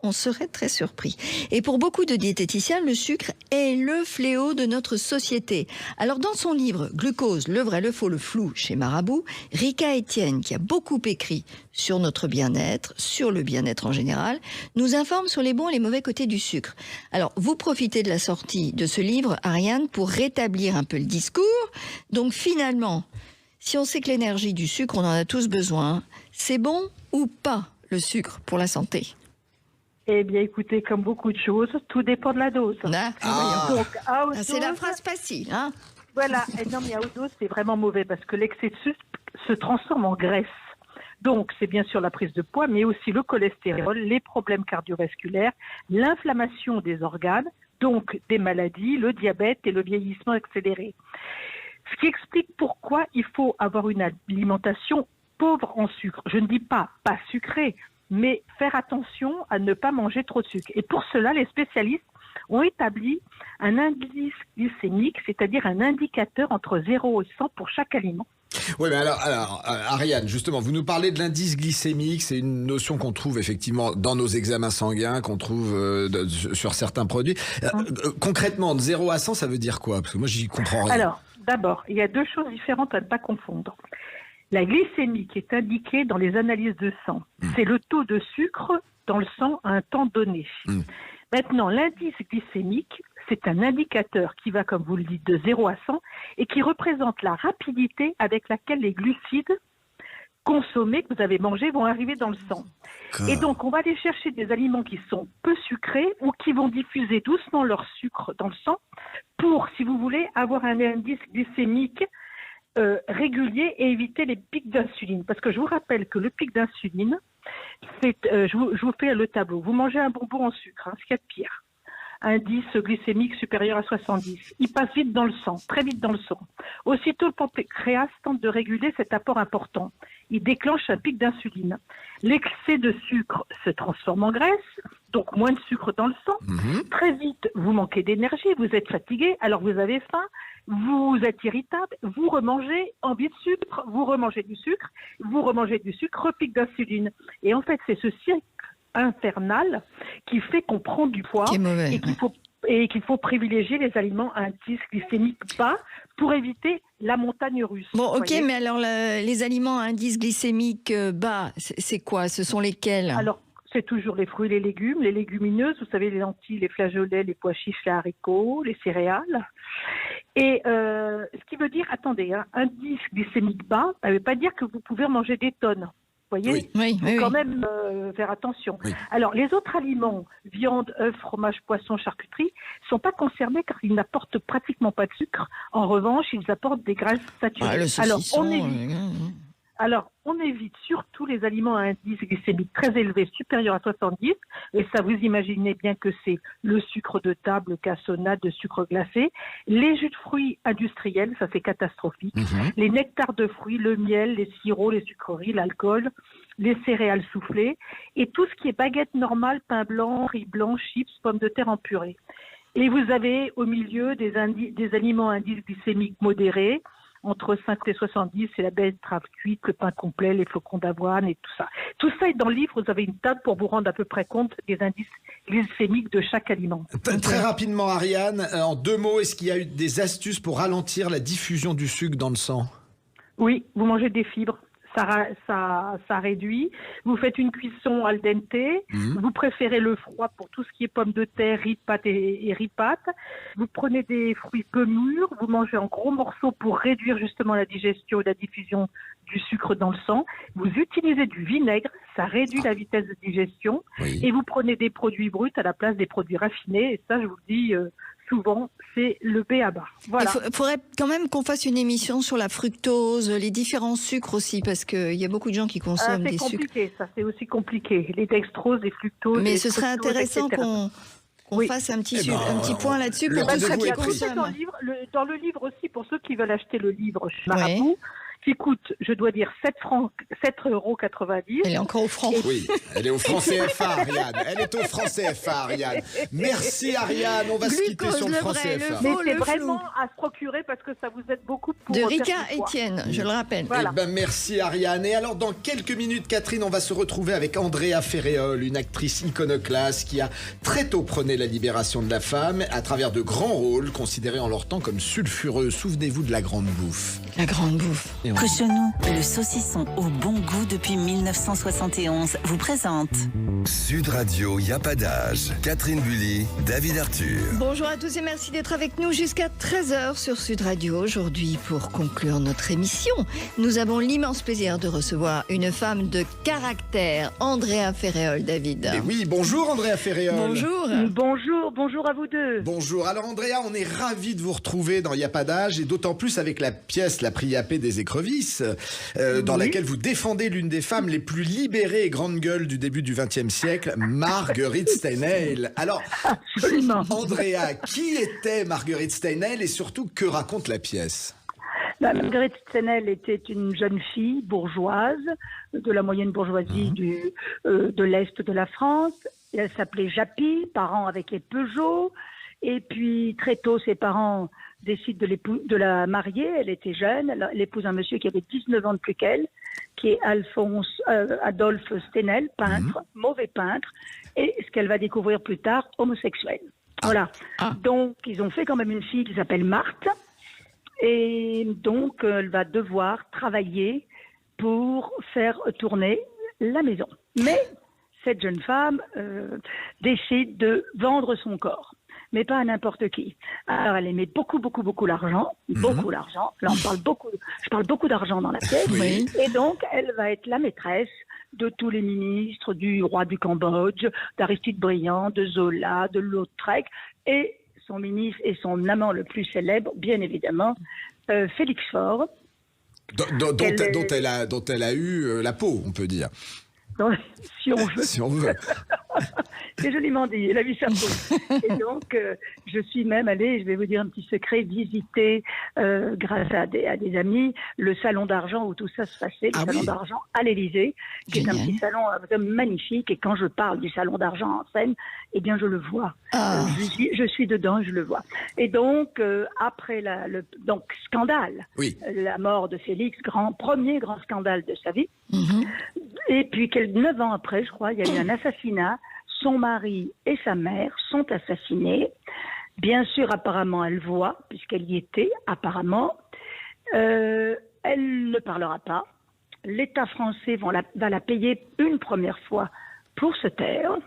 on serait très surpris. Et pour beaucoup de diététiciens, le sucre est le fléau de notre société. Alors dans son livre « Glucose, le vrai, le faux, le flou » chez Marabout, Rika Etienne, qui a beaucoup écrit sur notre bien-être, sur le bien-être en général, nous informe sur les bons et les mauvais côtés du sucre. Alors, vous profitez de la sortie de ce livre, Ariane, pour rétablir un peu le discours. Donc finalement, si on sait que l'énergie du sucre, on en a tous besoin, c'est bon ou pas le sucre pour la santé ? Eh bien, écoutez, comme beaucoup de choses, tout dépend de la dose. Donc, à haute c'est dose, la phrase facile, hein ? Voilà. Et non, mais à haute dose, c'est vraiment mauvais parce que l'excès de sucre se transforme en graisse. Donc, c'est bien sûr la prise de poids, mais aussi le cholestérol, les problèmes cardiovasculaires, l'inflammation des organes, donc des maladies, le diabète et le vieillissement accéléré. Ce qui explique pourquoi il faut avoir une alimentation pauvre en sucre. Je ne dis pas sucrée, mais faire attention à ne pas manger trop de sucre. Et pour cela, les spécialistes ont établi un indice glycémique, c'est-à-dire un indicateur entre 0 et 100 pour chaque aliment. Oui, mais alors Ariane, justement, vous nous parlez de l'indice glycémique. C'est une notion qu'on trouve effectivement dans nos examens sanguins, qu'on trouve sur certains produits. Concrètement, de 0 à 100, ça veut dire quoi? Parce que moi, j'y comprends rien. Alors, d'abord, il y a deux choses différentes à ne pas confondre. La glycémie qui est indiquée dans les analyses de sang, c'est le taux de sucre dans le sang à un temps donné. Maintenant, l'indice glycémique, c'est un indicateur qui va, comme vous le dites, de 0 à 100 et qui représente la rapidité avec laquelle les glucides consommés que vous avez mangés vont arriver dans le sang. Et donc, on va aller chercher des aliments qui sont peu sucrés ou qui vont diffuser doucement leur sucre dans le sang pour, si vous voulez, avoir un indice glycémique régulier et éviter les pics d'insuline. Parce que je vous rappelle que le pic d'insuline, je vous fais le tableau. Vous mangez un bonbon en sucre, ce qu'il y a de pire. Indice glycémique supérieur à 70. Il passe vite dans le sang, très vite dans le sang. Aussitôt, le pancréas tente de réguler cet apport important. Il déclenche un pic d'insuline. L'excès de sucre se transforme en graisse, donc moins de sucre dans le sang. Très vite, vous manquez d'énergie, vous êtes fatigué, alors vous avez faim, vous êtes irritable, vous remangez, envie de sucre, vous remangez du sucre, repic d'insuline. Et en fait, c'est ce cycle infernal qui fait qu'on prend du poids et qu'il faut privilégier les aliments à indice glycémique bas pour éviter la montagne russe. Bon, ok, mais alors les aliments à indice glycémique bas, c'est quoi? Ce sont lesquels? Alors, c'est toujours les fruits et les légumes, les légumineuses, vous savez, les lentilles, les flageolets, les pois chiches, les haricots, les céréales. Et ce qui veut dire, attendez, indice glycémique bas, ça ne veut pas dire que vous pouvez manger des tonnes. Vous voyez, oui, il faut quand même faire attention. Oui. Alors, les autres aliments, viande, œufs, fromage, poisson, charcuterie, ne sont pas concernés car ils n'apportent pratiquement pas de sucre. En revanche, ils apportent des graisses saturées. Le saucisson, Alors, on évite surtout les aliments à indice glycémique très élevé, supérieur à 70. Et ça, vous imaginez bien que c'est le sucre de table, le cassonade, de sucre glacé. Les jus de fruits industriels, ça c'est catastrophique. Les nectars de fruits, le miel, les sirops, les sucreries, l'alcool, les céréales soufflées. Et tout ce qui est baguette normale, pain blanc, riz blanc, chips, pommes de terre en purée. Et vous avez au milieu des aliments à indice glycémique modéré. Entre 5 et 70, c'est la betterave cuite, le pain complet, les flocons d'avoine et tout ça. Tout ça est dans le livre, vous avez une table pour vous rendre à peu près compte des indices glycémiques de chaque aliment. Très rapidement, Ariane, en 2 mots, est-ce qu'il y a eu des astuces pour ralentir la diffusion du sucre dans le sang? Oui, vous mangez des fibres. Ça réduit. Vous faites une cuisson al dente. Vous préférez le froid pour tout ce qui est pommes de terre, riz de pâte et riz pâte. Vous prenez des fruits peu mûrs. Vous mangez en gros morceaux pour réduire justement la digestion et la diffusion du sucre dans le sang. Vous utilisez du vinaigre. Ça réduit la vitesse de digestion. Et vous prenez des produits bruts à la place des produits raffinés. Et ça, je vous le dis souvent, c'est le b.a.-ba. Voilà. Il faudrait quand même qu'on fasse une émission sur la fructose, les différents sucres aussi, parce qu'il y a beaucoup de gens qui consomment des sucres. C'est compliqué, ça c'est aussi compliqué. Les dextroses, les fructoses. Mais ce serait intéressant qu'on fasse un petit point là-dessus pour tous ceux qui consomment. Dans le livre aussi, pour ceux qui veulent acheter le livre chez Marabout, qui coûte, je dois dire, 7,90 €. Elle est encore au franc. Oui, elle est au franc CFA, Ariane. Elle est au franc CFA, Ariane. Merci, Ariane. On va se quitter sur le franc CFA. Mais c'est vraiment à se procurer parce que ça vous aide beaucoup pour... De Rika Etienne, je le rappelle. Voilà. Merci, Ariane. Et alors, dans quelques minutes, Catherine, on va se retrouver avec Andrea Ferréol, une actrice iconoclaste qui a très tôt prôné la libération de la femme à travers de grands rôles considérés en leur temps comme sulfureux. Souvenez-vous de La Grande Bouffe. La Grande Bouffe. Cochonou, le saucisson au bon goût depuis 1971, vous présente Sud Radio, y a pas d'âge. Catherine Bully, David Arthur. Bonjour à tous et merci d'être avec nous jusqu'à 13h sur Sud Radio. Aujourd'hui, pour conclure notre émission, nous avons l'immense plaisir de recevoir une femme de caractère, Andrea Ferréol, David. Et oui, bonjour Andrea Ferréol. Bonjour. Bonjour à vous deux. Bonjour. Alors Andrea, on est ravis de vous retrouver dans Y a pas d'âge et d'autant plus avec la pièce La Priapé des Écrevés écrevisses, dans laquelle vous défendez l'une des femmes les plus libérées et grandes gueules du début du XXe siècle, Marguerite Steinheil. Alors, Absolument. Andrea, qui était Marguerite Steinheil et surtout, que raconte la pièce ? Marguerite Steinheil était une jeune fille bourgeoise, de la moyenne bourgeoisie de l'Est de la France. Elle s'appelait Japy, parents avec les Peugeot. Et puis, très tôt, ses parents décident de la marier. Elle était jeune. Elle épouse un monsieur qui avait 19 ans de plus qu'elle, qui est Adolphe Steinheil, peintre, mauvais peintre. Et ce qu'elle va découvrir plus tard, homosexuel. Voilà. Donc, ils ont fait quand même une fille qui s'appelle Marthe. Et donc, elle va devoir travailler pour faire tourner la maison. Mais cette jeune femme décide de vendre son corps, mais pas à n'importe qui. Alors, elle aimait beaucoup l'argent, beaucoup l'argent. Là, je parle beaucoup d'argent dans la pièce. Oui. Et donc, elle va être la maîtresse de tous les ministres, du roi du Cambodge, d'Aristide Briand, de Zola, de Lautrec, et son ministre et son amant le plus célèbre, bien évidemment, Félix Faure. Dont elle a eu la peau, on peut dire. Donc, si on veut. Si on veut. C'est joliment dit, elle a vu sa peau. Et donc, je suis même allée, je vais vous dire un petit secret, visiter, grâce à des amis, le salon d'argent où tout ça se passait, le salon d'argent à l'Élysée, qui est un petit salon magnifique. Et quand je parle du salon d'argent en scène, eh bien, je le vois. Je suis dedans, je le vois. Et donc, après donc scandale, la mort de Félix, premier grand scandale de sa vie. Et puis, 9 ans après, je crois, il y a eu un assassinat. Son mari et sa mère sont assassinés. Bien sûr, apparemment, elle voit, puisqu'elle y était, apparemment. Elle ne parlera pas. L'État français va la payer une première fois pour se taire.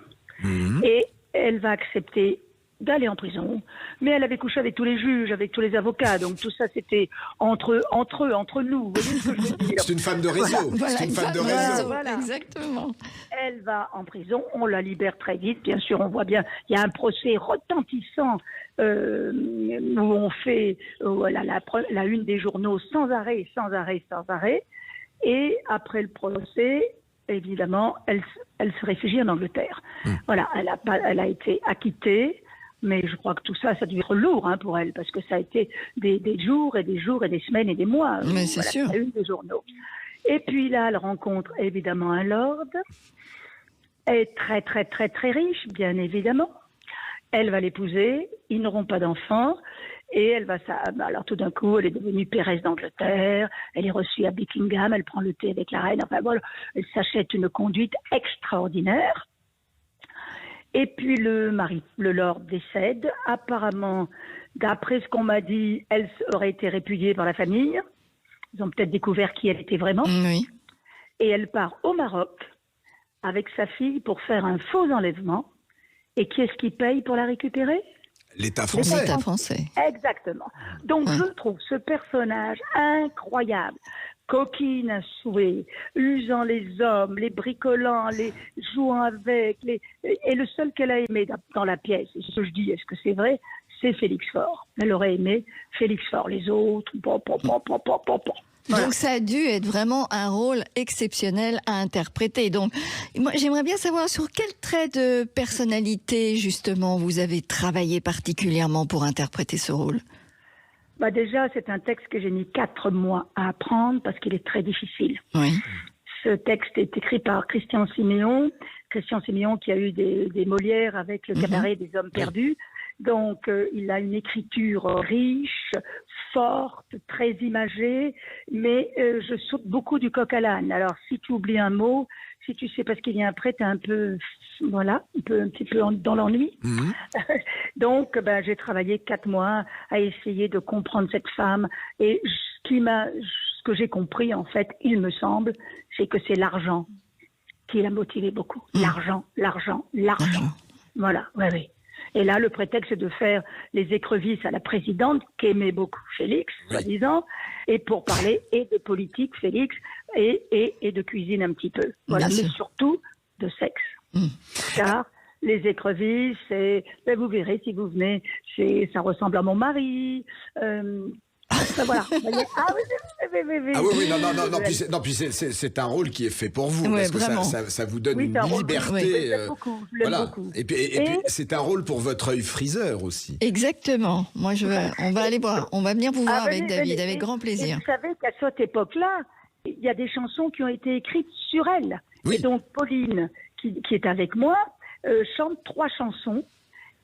Et elle va accepter d'aller en prison. Mais elle avait couché avec tous les juges, avec tous les avocats. Donc tout ça, c'était entre nous. Vous voyez ce que je veux dire ? C'est une femme de réseau. Voilà, C'est une femme de réseau. Voilà. Exactement. Elle va en prison, on la libère très vite. Bien sûr, on voit bien, il y a un procès retentissant où on fait la une des journaux sans arrêt. Et après le procès, évidemment, elle se réfugie en Angleterre. Voilà, elle a été acquittée. Mais je crois que tout ça, ça a dû être lourd pour elle, parce que ça a été des jours et des jours et des semaines et des mois. Mais c'est sûr. La une des journaux. Et puis là, elle rencontre évidemment un lord. Elle est très, très, très, très riche, bien évidemment. Elle va l'épouser. Ils n'auront pas d'enfants. Et elle va alors tout d'un coup, elle est devenue peeresse d'Angleterre. Elle est reçue à Buckingham. Elle prend le thé avec la reine. Enfin voilà, elle s'achète une conduite extraordinaire. Et puis le lord décède. Apparemment, d'après ce qu'on m'a dit, elle aurait été répudiée par la famille. Ils ont peut-être découvert qui elle était vraiment. Oui. Et elle part au Maroc avec sa fille pour faire un faux enlèvement. Et qui est-ce qui paye pour la récupérer ? L'État français. L'État français. Exactement. Donc je trouve ce personnage incroyable. Coquine à souhait, usant les hommes, les bricolant, les jouant avec, et le seul qu'elle a aimé dans la pièce, et ce que je dis, est-ce que c'est vrai, c'est Félix Faure. Elle aurait aimé Félix Faure, les autres, Voilà. Donc ça a dû être vraiment un rôle exceptionnel à interpréter. Donc moi j'aimerais bien savoir sur quel trait de personnalité justement vous avez travaillé particulièrement pour interpréter ce rôle. Déjà, c'est un texte que j'ai mis 4 mois à apprendre parce qu'il est très difficile. Oui. Ce texte est écrit par Christian Siméon. Christian Siméon qui a eu des Molières avec le cabaret des hommes perdus. Donc, il a une écriture riche, forte, très imagée, mais je saute beaucoup du coq à l'âne. Alors, si tu oublies un mot, si tu sais pas ce qui vient après, t'es un peu, un petit peu dans l'ennui. Donc, j'ai travaillé 4 mois à essayer de comprendre cette femme. Et ce que j'ai compris, en fait, il me semble, c'est que c'est l'argent qui l'a motivé beaucoup. L'argent. Voilà, oui. Et là, le prétexte, c'est de faire les écrevisses à la présidente, qu'aimait beaucoup Félix, soi-disant, et pour parler et de politique, Félix, et de cuisine un petit peu. Voilà, mais surtout de sexe. Car les écrevisses, vous verrez si vous venez, ça ressemble à mon mari. Ben voilà. Ah oui, Ah oui, non, puis c'est un rôle qui est fait pour vous, parce que ça vous donne une liberté. J'aime beaucoup, je l'aime beaucoup. Et puis c'est un rôle pour votre œil friseur aussi. Exactement. Moi, on va aller voir. On va venir vous voir avec David, avec grand plaisir. Vous savez qu'à cette époque-là, il y a des chansons qui ont été écrites sur elle. Oui. Et donc, Pauline, qui est avec moi, chante 3 chansons,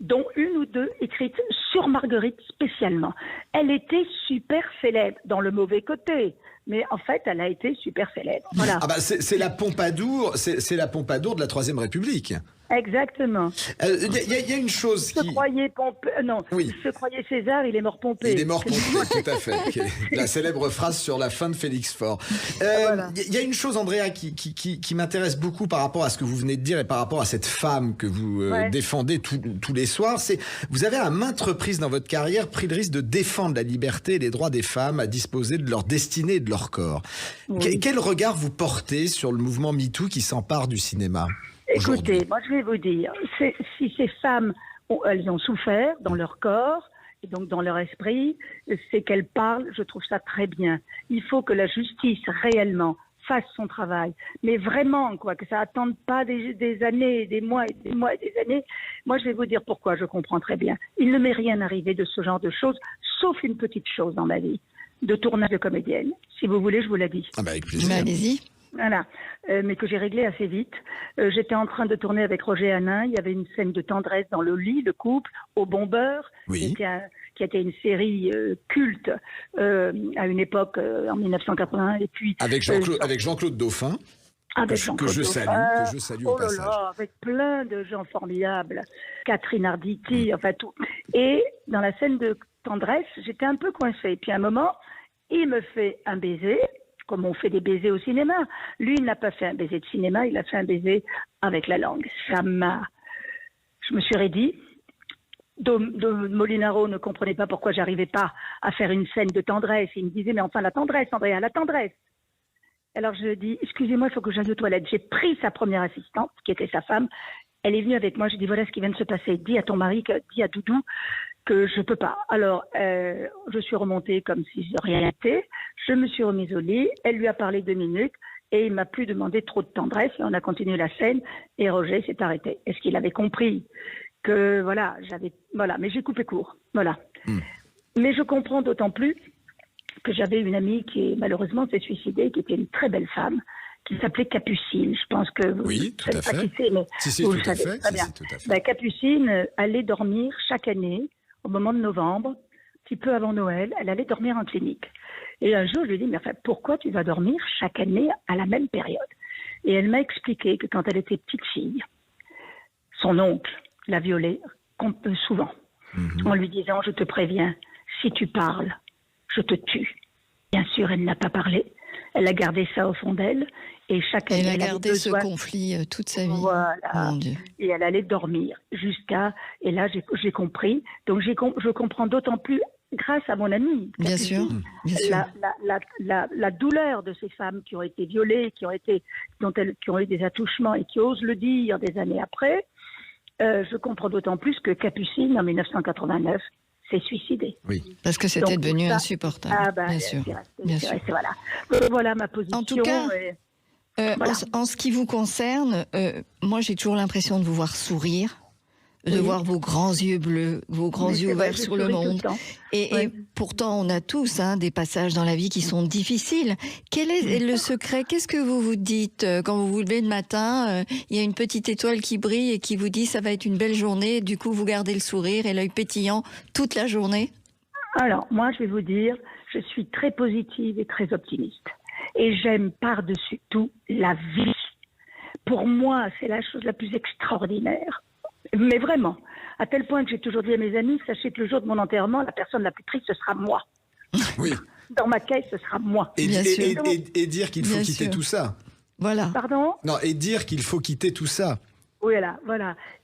dont 1 ou 2 écrites sur Marguerite spécialement. Elle était super célèbre, dans le mauvais côté, mais en fait, elle a été super célèbre. Voilà. Ah bah c'est la Pompadour, c'est la Pompadour de la Troisième République. Exactement. Il y a une chose se croyait se croyait César, il est mort Pompée. Il est mort Pompée, tout à fait. La célèbre phrase sur la fin de Félix Faure. Il y a une chose, Andrea, qui m'intéresse beaucoup par rapport à ce que vous venez de dire et par rapport à cette femme que vous défendez tous les soirs. C'est vous avez à maintes reprises dans votre carrière pris le risque de défendre la liberté et les droits des femmes à disposer de leur destinée et de leur corps. Oui. Quel regard vous portez sur le mouvement MeToo qui s'empare du cinéma ? Écoutez, moi je vais vous dire, si ces femmes, elles ont souffert dans leur corps, et donc dans leur esprit, c'est qu'elles parlent, je trouve ça très bien. Il faut que la justice réellement fasse son travail, mais vraiment, que ça attende pas des années, des mois et des mois et des années. Moi je vais vous dire pourquoi, je comprends très bien. Il ne m'est rien arrivé de ce genre de choses, sauf une petite chose dans ma vie, de tournage de comédienne. Si vous voulez, je vous la dis. Ah bah avec plaisir. Allez-y. Voilà, mais que j'ai réglé assez vite. J'étais en train de tourner avec Roger Hanin. Il y avait une scène de tendresse dans le lit, le couple, au bon beurre, qui était une série culte à une époque en 1980. Et puis avec Jean-Claude Dauphin. Que je salue au passage. Avec plein de gens formidables. Catherine Arditi, enfin tout. Et dans la scène de tendresse, j'étais un peu coincée. Puis à un moment, il me fait un baiser. Comme on fait des baisers au cinéma. Lui, il n'a pas fait un baiser de cinéma, il a fait un baiser avec la langue. Je me suis raidie. Molinaro ne comprenait pas pourquoi j'arrivais pas à faire une scène de tendresse. Il me disait, mais enfin, la tendresse, Andrea, la tendresse. Alors je lui ai dit, excusez-moi, il faut que j'aille aux toilettes. J'ai pris sa première assistante, qui était sa femme. Elle est venue avec moi. J'ai dit, voilà ce qui vient de se passer. Dis à ton mari, dis à Doudou que je peux pas. Alors, je suis remontée comme si rien n'était. Je me suis remise au lit. Elle lui a parlé 2 minutes et il m'a plus demandé trop de tendresse. Et on a continué la scène et Roger s'est arrêté. Est-ce qu'il avait compris que, mais j'ai coupé court. Voilà. Mais je comprends d'autant plus que j'avais une amie qui, malheureusement, s'est suicidée, qui était une très belle femme, qui s'appelait Capucine. Je pense que vous oui, tout à fait. Pas qui c'est, mais si, vous tout le savez à fait. très bien. Si, tout à fait. Capucine allait dormir chaque année, au moment de novembre, un petit peu avant Noël, elle allait dormir en clinique. Et un jour, je lui ai dit, mais enfin, pourquoi tu vas dormir chaque année à la même période? Et elle m'a expliqué que quand elle était petite fille, son oncle la violée souvent, en lui disant, je te préviens, si tu parles, je te tue. Bien sûr, elle n'a pas parlé. Elle a gardé ça au fond d'elle. Et chaque année, elle a gardé ce conflit toute sa vie. Voilà. Mon Dieu. Et elle allait dormir jusqu'à... Et là, j'ai compris. Donc, je comprends d'autant plus grâce à mon amie. Bien sûr. Bien sûr. La douleur de ces femmes qui ont été violées, qui ont eu des attouchements et qui osent le dire des années après, je comprends d'autant plus que Capucine, en 1989, s'est suicidée. Oui. Parce que c'était devenu insupportable. Bien sûr. Bien sûr. Voilà. Voilà ma position. En tout cas, voilà. en ce qui vous concerne, moi j'ai toujours l'impression de vous voir sourire, de voir vos grands yeux bleus, vos grands yeux ouverts sur le monde. Et pourtant, on a tous des passages dans la vie qui sont difficiles. Quel est le secret? Qu'est-ce que vous vous dites quand vous vous levez le matin? Il y a une petite étoile qui brille et qui vous dit ça va être une belle journée. Du coup, vous gardez le sourire et l'œil pétillant toute la journée? Alors, moi, je vais vous dire, je suis très positive et très optimiste. Et j'aime par-dessus tout la vie. Pour moi, c'est la chose la plus extraordinaire. Mais vraiment, à tel point que j'ai toujours dit à mes amis, sachez que le jour de mon enterrement, la personne la plus triste, ce sera moi. Oui. Dans ma caisse, ce sera moi. Et dire qu'il faut quitter tout ça. Voilà. Pardon? Non, et dire qu'il faut quitter tout ça. Voilà.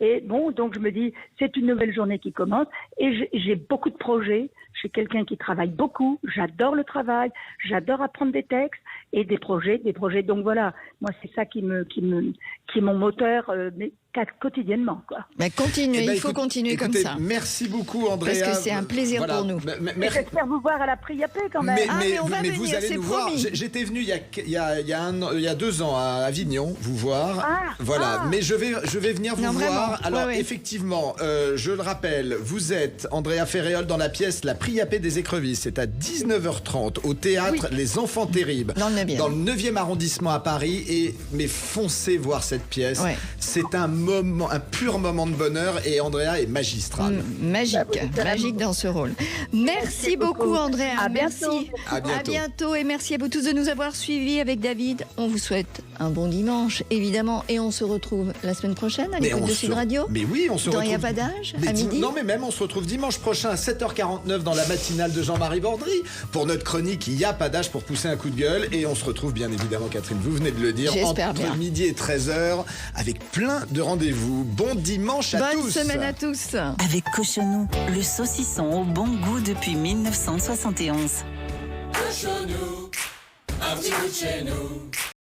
Et bon, donc je me dis, c'est une nouvelle journée qui commence et j'ai beaucoup de projets. suis quelqu'un qui travaille beaucoup, j'adore le travail, j'adore apprendre des textes et des projets. Donc voilà, moi c'est ça qui est mon moteur quotidiennement, quoi. Mais continuez, Eh ben, il faut continuer écoutez, comme ça. Merci beaucoup, Andrea. Parce que c'est un plaisir Voilà. pour nous. Et j'espère vous voir à la Priapé quand même. Mais on va vous venir, allez c'est nous voir. promis. J'étais venu il y a 2 ans à Avignon vous voir. Voilà. Mais je vais venir vous Non, voir. vraiment. Alors Ouais. effectivement, je le rappelle, vous êtes Andrea Ferréol dans la pièce La Priapé des écrevisses. C'est à 19h30 au théâtre Les Enfants Terribles. Dans le 9e. Dans le 9e arrondissement à Paris. Mais foncez voir cette pièce. Ouais. C'est un pur moment de bonheur et Andrea est magistrale. Magique dans ce rôle. Merci beaucoup, Andrea. À Merci. bientôt. À bientôt. À bientôt et merci à vous tous de nous avoir suivis avec David. On vous souhaite un bon dimanche, évidemment, et on se retrouve la semaine prochaine à l'écoute de Sud Radio. Mais oui, on se Dans retrouve. Il n'y a pas d'âge, Mais à midi. Non, mais même on se retrouve dimanche prochain à 7h49 dans la matinale de Jean-Marie Bordry pour notre chronique Il n'y a pas d'âge pour pousser un coup de gueule. Et on se retrouve bien évidemment, Catherine, vous venez de le dire, J'espère entre bien. midi et 13h avec plein de rendez-vous. Bon dimanche à tous. Bonne semaine à tous. Avec Cochonou, le saucisson au bon goût depuis 1971. Cochonou, un petit bout de chez nous.